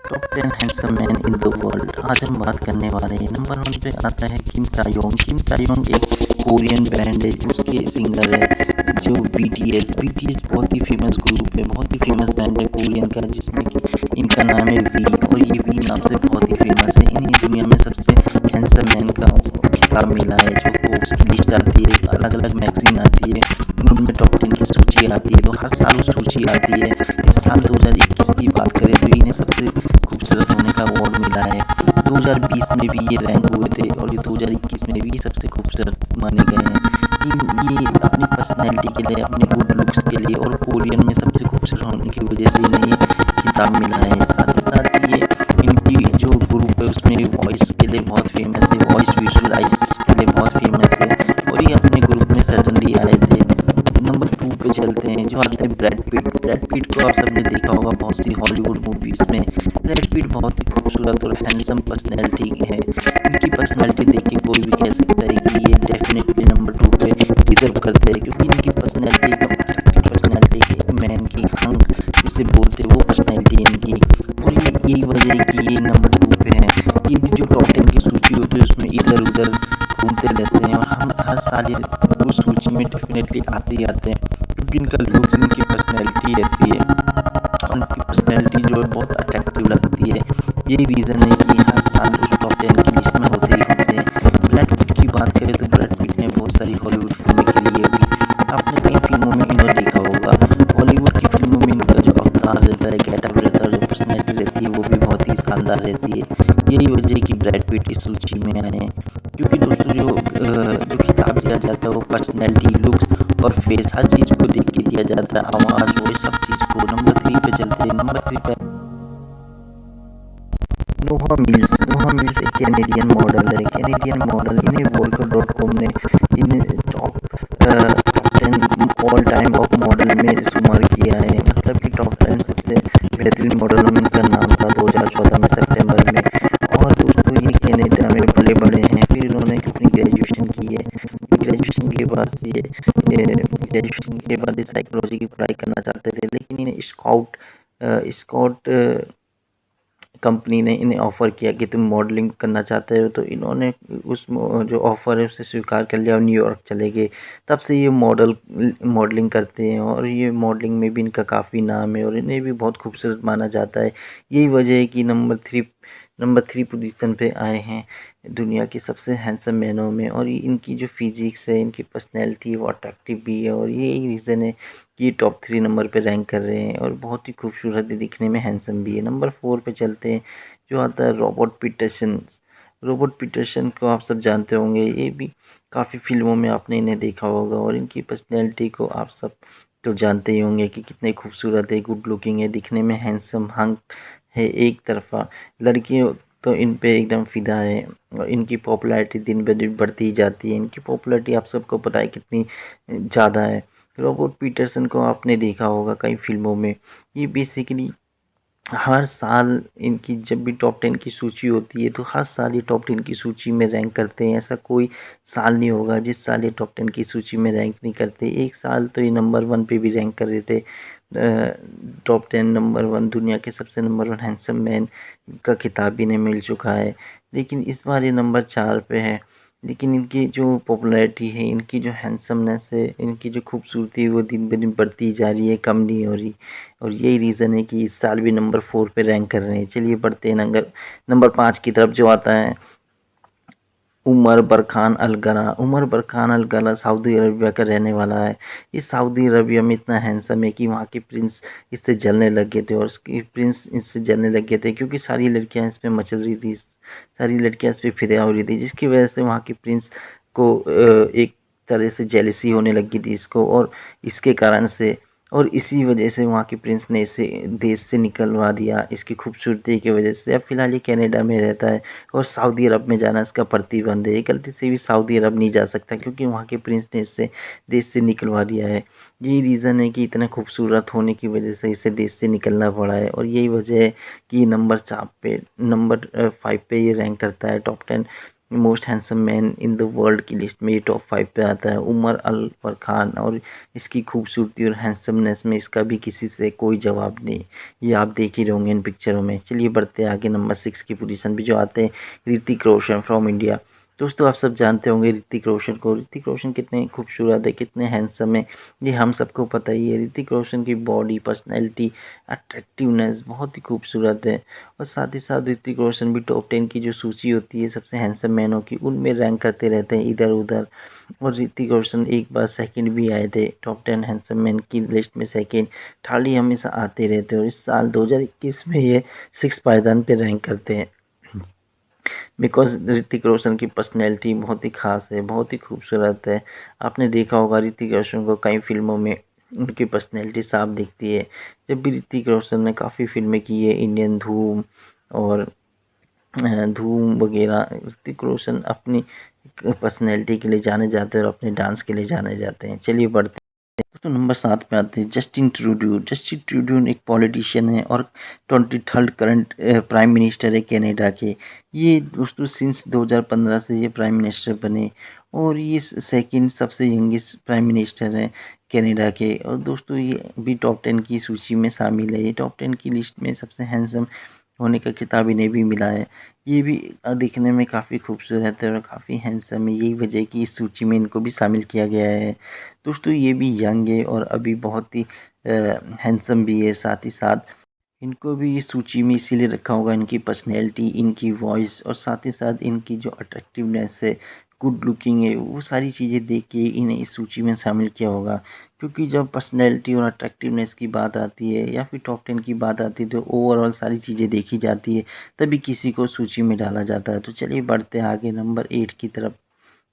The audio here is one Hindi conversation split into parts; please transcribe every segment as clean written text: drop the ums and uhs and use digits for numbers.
Top 10 handsome man in the world. आज हम बात करने वाले हैं। नंबर 1 पे आता है किम चायोंग। किम चायोंग एक कोरियन बैंड है, उसके सिंगर है जो बीटीएस। बीटीएस बहुत ही फेमस ग्रुप है, बहुत ही फेमस बैंड है कोरियन का, जिसमें कि इनका नाम है वी, और ये वी नाम से बहुत ही फेमस है। इन्हें दुनिया में सबसे हैंडसम मैन का खिताब मिला है। जो फोर्ब्स की लिस्ट आती है, अलग अलग मैगजीन आती है, उनमें टॉप 10 की सूची आती है, तो हर साल वो सूची आती है। इस साल 2021 की बात करें तो इन्हें सबसे खूबसूरत होने का अवार्ड मिला है। 2020 में भी ये रैंक हुए थे, और ये 2021 में भी सबसे खूबसूरत माने गए हैं। ये अपनी पर्सनैलिटी के लिए, अपने गुड लुक्स के लिए, और कोरियन में सबसे खूबसूरत होने की वजह से इन्हें ये खिताब मिला है। साथ ही साथ ये इनकी जो ग्रुप है उसमें वॉइस के लिए बहुत फेमस है, वॉइस विजुअलाइज के लिए बहुत फेमस है, और ये अपने ग्रुप में सडनली आए थे। नंबर 2 पे चलते हैं, जो आता है ब्रैड पिट। ब्रैड पिट को आप सबने देखा होगा बहुत सी हॉलीवुड मूवीज में। ब्रैड पिट बहुत ही खूबसूरत और हैंडसम पर्सनैलिटी है। इनकी पर्सनैलिटी देख के कोई भी कह सकता है कि ये डेफिनेटली नंबर 2 पे डिजर्व करते हैं, क्योंकि इनकी पर्सनैलिटी एकदम अट्रैक्टिव पर्सनैलिटी है, मैन की हंग जिसे बोलते हैं वो पर्सनैलिटी है इनकी। और ये यही वजह है कि ये नंबर 2 पे है। ये भी जो टॉप 10 की सूची होती है उसमें इधर उधर घूमते रहते हैं, और हम हर साल ये उस सूची में डेफिनेटली आते ही आते हैं, क्योंकि इनका लुक्स, इनकी पर्सनैलिटी ऐसी है, और इनकी पर्सनैलिटी जो है बहुत अट्रैक्टिव लगती है। यही रीज़न है कि हर साल उस टॉप 10 की लिस्ट में होते ही होते हैं। ब्रैड पिट की बात करें तो ब्रैड पिट ने बहुत सारी हॉलीवुड फिल्में खेली है अभी। आपने कई फिल्मों में इन्हें देखा होगा। हॉलीवुड की फिल्मों में इनका जो अवतार रहता है, गेटअप रहता है, जो पर्सनैलिटी रहती है, वो भी बहुत ही शानदार रहती है। यही वजह है कि ब्रैड पिट इस सूची में आए हैं। क्योंकि दोस्तों जो खिताब दिया जाता है वो पर्सनैलिटी, लुक्स और फेस, हर चीज़ को देख के दिया जाता है, आवाज़, वॉइस, सब चीज़ को। नंबर 3 पे चलते हैं। नंबर 3 पे नोहा मिल्स। नोहा मिल्स एक कैनेडियन मॉडल है। कैनेडियन मॉडल, इन्हें वॉल्कर.com ने इन्हें top 10 all time of model में शुमार किया है। मतलब कि टॉप 10 सबसे बेहतरीन मॉडलों में इनका नाम था 2014 में सितंबर में। और दोस्तों ये कनाडा में पले बड़े हैं। फिर इन्होंने अपनी ग्रेजुएशन की है। ग्रेजुएशन के बाद ग्रेजुएशन के बाद साइकोलॉजी की पढ़ाई करना चाहते थे, लेकिन इन्हें स्कॉट कंपनी ने इन्हें ऑफ़र किया कि तुम मॉडलिंग करना चाहते हो, तो इन्होंने जो ऑफ़र है उसे स्वीकार कर लिया और न्यूयॉर्क चले गए। तब से ये मॉडलिंग करते हैं, और ये मॉडलिंग में भी इनका काफ़ी नाम है, और इन्हें भी बहुत खूबसूरत माना जाता है। यही वजह है कि नंबर 3 पोजीशन पे आए हैं दुनिया के सबसे हैंडसम मैनों में। और इनकी जो फिजिक्स है, इनकी पर्सनैलिटी, वो अट्रैक्टिव भी है, और यही रीज़न है कि ये टॉप 3 नंबर पे रैंक कर रहे हैं, और बहुत ही खूबसूरत है, दिखने में हैंडसम भी है। नंबर 4 पे चलते हैं, जो आता है रॉबर्ट पीटरसन। रॉबर्ट पीटरसन को आप सब जानते होंगे, ये भी काफ़ी फिल्मों में आपने इन्हें देखा होगा, और इनकी पर्सनैलिटी को आप सब तो जानते ही होंगे कि कितने खूबसूरत है, गुड लुकिंग है, दिखने में हैंडसम हंक है एक तरफा। लड़कियों तो इन पे एकदम फ़िदा है, और इनकी पॉपुलैरिटी दिन ब दिन बढ़ती ही जाती है। इनकी पॉपुलैरिटी आप सबको पता है कितनी ज़्यादा है। रॉबर्ट पीटरसन को आपने देखा होगा कई फिल्मों में। ये बेसिकली हर साल इनकी जब भी टॉप 10 की सूची होती है, तो हर साल ये टॉप 10 की सूची में रैंक करते हैं। ऐसा कोई साल नहीं होगा जिस साल ये टॉप 10 की सूची में रैंक नहीं करते। एक साल तो ये नंबर 1 पे भी रैंक कर रहे थे। टॉप 10 नंबर 1, दुनिया के सबसे नंबर 1 हैंडसम मैन का खिताब इन्हें मिल चुका है। लेकिन इस बार ये नंबर 4 पे है। लेकिन इनकी जो पॉपुलैरिटी है, इनकी जो हैंडसमनेस है, इनकी जो खूबसूरती है, वो दिन ब दिन बढ़ती जा रही है, कम नहीं हो रही। और यही रीज़न है कि इस साल भी नंबर 4 पे रैंक कर रहे हैं। चलिए बढ़ते हैं नंबर 5 की तरफ, जो आता है Umar Barkhan Algarra. Umar Barkhan Algarra Saudi Arabia का रहने वाला है। ये सऊदी अरबिया में इतना हैंडसम है कि वहाँ के प्रिंस इससे जलने लग गए थे, और उसकी प्रिंस इससे जलने लग गए थे, क्योंकि सारी लड़कियाँ इस पे मचल रही थी, सारी लड़कियाँ इस पे फिदा हो रही थी, जिसकी वजह से वहाँ के प्रिंस को एक तरह से जेलसी होने लगी थी इसको, और इसके कारण से, और इसी वजह से वहाँ के प्रिंस ने इसे देश से निकलवा दिया इसकी खूबसूरती की वजह से। अब फ़िलहाल ये कनाडा में रहता है, और सऊदी अरब में जाना इसका प्रतिबंध है। ये गलती से भी सऊदी अरब नहीं जा सकता, क्योंकि वहाँ के प्रिंस ने इसे देश से निकलवा दिया है। यही रीज़न है कि इतना खूबसूरत होने की वजह से इसे देश से निकलना पड़ा है, और यही वजह है कि नंबर 5 पे ये रैंक करता है top 10 most handsome man in the world की लिस्ट में ये टॉप 5 पे आता है। उमर अल फरखान, और इसकी खूबसूरती और हैंडसमनेस में इसका भी किसी से कोई जवाब नहीं। ये आप देख ही रहे होंगे इन पिक्चरों में। चलिए बढ़ते हैं आगे, नंबर 6 की पोजीशन पे जो आते हैं ऋतिक रोशन फ्रॉम इंडिया। दोस्तों आप सब जानते होंगे ऋतिक रोशन को। ऋतिक रोशन कितने खूबसूरत है, कितने हैंडसम है, ये हम सबको पता ही है। ऋतिक रोशन की बॉडी, पर्सनैलिटी, अट्रैक्टिवनेस बहुत ही खूबसूरत है। और साथ ही साथ ऋतिक रोशन भी टॉप 10 की जो सूची होती है सबसे हैंडसम मैनों की, उनमें रैंक करते रहते हैं इधर उधर। और ऋतिक रोशन एक बार सेकंड भी आए थे टॉप 10 हैंडसम मैन की लिस्ट में। सेकंड, थर्ड ही हमेशा आते रहते हैं। और इस साल 2021 में ये 6 पायदान पे रैंक करते हैं। बिकॉज ऋतिक रोशन की पर्सनैलिटी बहुत ही ख़ास है, बहुत ही खूबसूरत है। आपने देखा होगा ऋतिक रोशन को कई फिल्मों में उनकी पर्सनैलिटी साफ दिखती है। जब भी ऋतिक रोशन ने काफ़ी फिल्में की है, इंडियन धूम और धूम वगैरह, ऋतिक रोशन अपनी पर्सनैलिटी के लिए जाने जाते हैं और अपने डांस के लिए जाने जाते हैं। चलिए बढ़ते हैं। तो नंबर 7 पे आते हैं जस्टिन ट्रूडो। जस्टिन ट्रूडो एक पॉलिटिशियन है और 23rd करंट प्राइम मिनिस्टर है कनाडा के। ये दोस्तों सिंस 2015 से ये प्राइम मिनिस्टर बने, और ये सेकंड सबसे यंगेस्ट प्राइम मिनिस्टर है कनाडा के। और दोस्तों ये भी टॉप 10 की सूची में शामिल है। ये टॉप 10 की लिस्ट में सबसे हैंडसम होने का खिताब इन्हें भी मिला है। ये भी दिखने में काफ़ी खूबसूरत है और काफ़ी हैंडसम है, यही वजह कि इस सूची में इनको भी शामिल किया गया है। दोस्तों ये भी यंग है और अभी बहुत ही हैंडसम भी है। साथ ही साथ इनको भी इस सूची में इसीलिए रखा होगा, इनकी पर्सनैलिटी, इनकी वॉइस और साथ ही साथ इनकी जो अट्रैक्टिवनेस है, गुड लुकिंग है, वो सारी चीज़ें देख के इन्हें इस सूची में शामिल किया होगा। क्योंकि जब पर्सनैलिटी और अट्रैक्टिवनेस की बात आती है या फिर टॉप 10 की बात आती है तो ओवरऑल सारी चीज़ें देखी जाती है, तभी किसी को सूची में डाला जाता है। तो चलिए बढ़ते हैं आगे नंबर 8 की तरफ,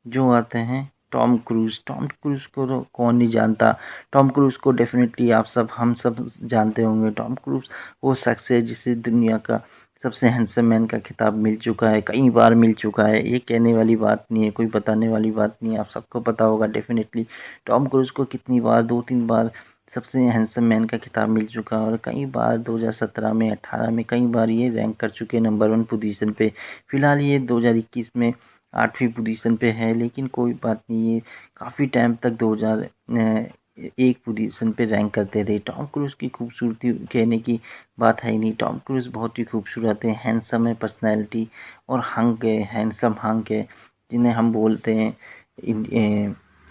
जो आते हैं टॉम क्रूज़। टॉम क्रूज़ को तो कौन नहीं जानता। टॉम क्रूज़ को डेफिनेटली आप सब, हम सब जानते होंगे। टॉम क्रूज़ वो शख्स है जिसे दुनिया का सबसे हैंडसम मैन का खिताब मिल चुका है, कई बार मिल चुका है। ये कहने वाली बात नहीं है, कोई बताने वाली बात नहीं है, आप सबको पता होगा डेफिनेटली टॉम क्रूज़ को कितनी बार, 2-3 बार सबसे हैंडसम मैन का खिताब मिल चुका है। और कई बार 2017 में, 18 में कई बार ये रैंक कर चुके हैं नंबर 1 पोजीशन पे। फिलहाल ये 2021 में 8वीं पोजीशन पे है, लेकिन कोई बात नहीं, ये काफ़ी टाइम तक 2001 पोजीशन पे रैंक करते थे। टॉम क्रूज़ की खूबसूरती कहने की बात है ही नहीं। टॉम क्रूज़ बहुत ही खूबसूरत है, हैंडसम है, पर्सनैलिटी और हंक है, हैंडसम हंक है, जिन्हें हम बोलते हैं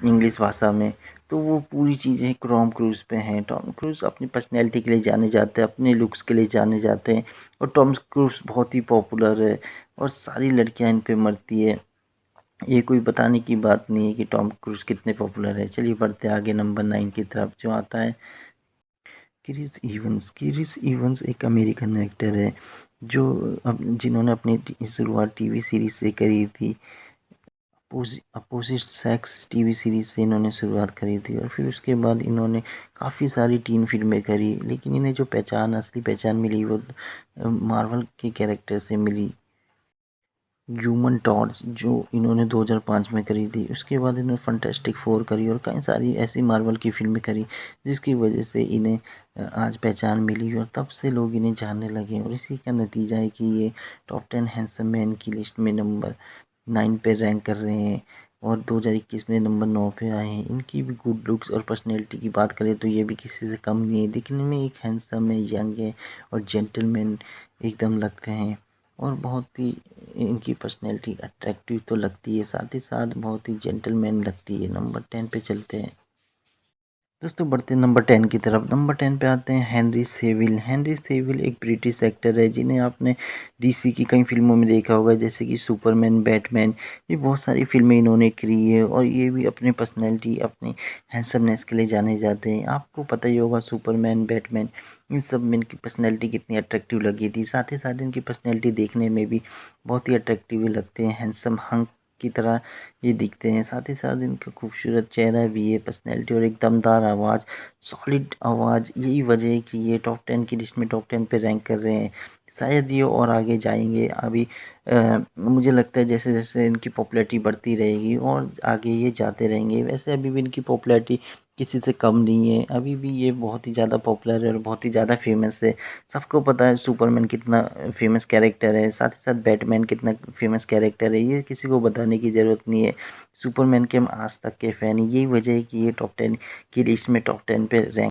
इंग्लिश भाषा में। तो वो पूरी चीज़ें टॉम क्रूज़ पे हैं। टॉम क्रूज़ अपनी पर्सनैलिटी के लिए जाने जाते हैं, अपने लुक्स के लिए जाने जाते हैं, और टॉम क्रूज़ बहुत ही पॉपुलर है और सारी लड़कियां इन पे मरती है। ये कोई बताने की बात नहीं है कि टॉम क्रूज़ कितने पॉपुलर है। चलिए बढ़ते हैं आगे नंबर 9 की तरफ, जो आता है क्रिस इवंस। क्रिस इवंस एक अमेरिकन एक्टर है जो जिन्होंने अपनी शुरुआत टीवी सीरीज से करी थी। अपोजिट सेक्स टीवी सीरीज से इन्होंने शुरुआत करी थी, और फिर उसके बाद इन्होंने काफ़ी सारी टीन फिल्में करी। लेकिन इन्हें जो पहचान, असली पहचान मिली वो मार्वल के कैरेक्टर से मिली, ह्यूमन टॉर्च, जो इन्होंने 2005 में करी थी। उसके बाद इन्होंने फंटेस्टिक फोर करी और कई सारी ऐसी मार्वल की फिल्में करी, जिसकी वजह से इन्हें आज पहचान मिली और तब से लोग इन्हें जानने लगे। और इसी का नतीजा है कि ये टॉप 10 हैंडसम मैन की लिस्ट में नंबर 9 पे रैंक कर रहे हैं और 2021 में नंबर 9 पे आए हैं। इनकी भी गुड लुक्स और पर्सनैलिटी की बात करें तो ये भी किसी से कम नहीं है। दिखने में एक हैंडसम है, यंग है और जेंटलमैन एकदम लगते हैं, और बहुत ही इनकी पर्सनैलिटी अट्रैक्टिव तो लगती है, साथ ही साथ बहुत ही जेंटलमैन लगती है। नंबर 10 पे चलते हैं दोस्तों, बढ़ते हैं नंबर 10 की तरफ। नंबर 10 पे आते हैं हेनरी सेविल। हेनरी सेविल एक ब्रिटिश एक्टर है जिन्हें आपने डीसी की कई फिल्मों में देखा होगा, जैसे कि सुपरमैन, बैटमैन, ये बहुत सारी फिल्में इन्होंने करी है। और ये भी अपने पर्सनैलिटी, अपनी हैंडसमनेस के लिए जाने जाते हैं। आपको पता ही होगा सुपरमैन, बैटमैन, इन सब में इनकी पर्सनैलिटी कितनी अट्रैक्टिव लगी थी। साथ ही साथ इनकी पर्सनैलिटी देखने में भी बहुत ही अट्रैक्टिव लगते हैं, हैंडसम हंक की तरह ये दिखते हैं। साथ ही साथ इनका खूबसूरत चेहरा भी है, पर्सनैलिटी और एक दमदार आवाज़, सॉलिड आवाज़, यही वजह है कि ये टॉप 10 की लिस्ट में टॉप 10 पे रैंक कर रहे हैं। शायद ये और आगे जाएंगे। अभी मुझे लगता है जैसे जैसे इनकी पॉपुलैरिटी बढ़ती रहेगी और आगे ये जाते रहेंगे। वैसे अभी भी इनकी पॉपुलैरिटी किसी से कम नहीं है। अभी भी ये बहुत ही ज़्यादा पॉपुलर है और बहुत ही ज़्यादा फेमस है। सबको पता है सुपरमैन कितना फेमस कैरेक्टर है, साथ ही साथ बैटमैन कितना फेमस कैरेक्टर है, ये किसी को बताने की ज़रूरत नहीं है। सुपरमैन के हम आज तक के फ़ैन, यही वजह है कि ये टॉप 10 की लिस्ट में टॉप 10 पे रैंक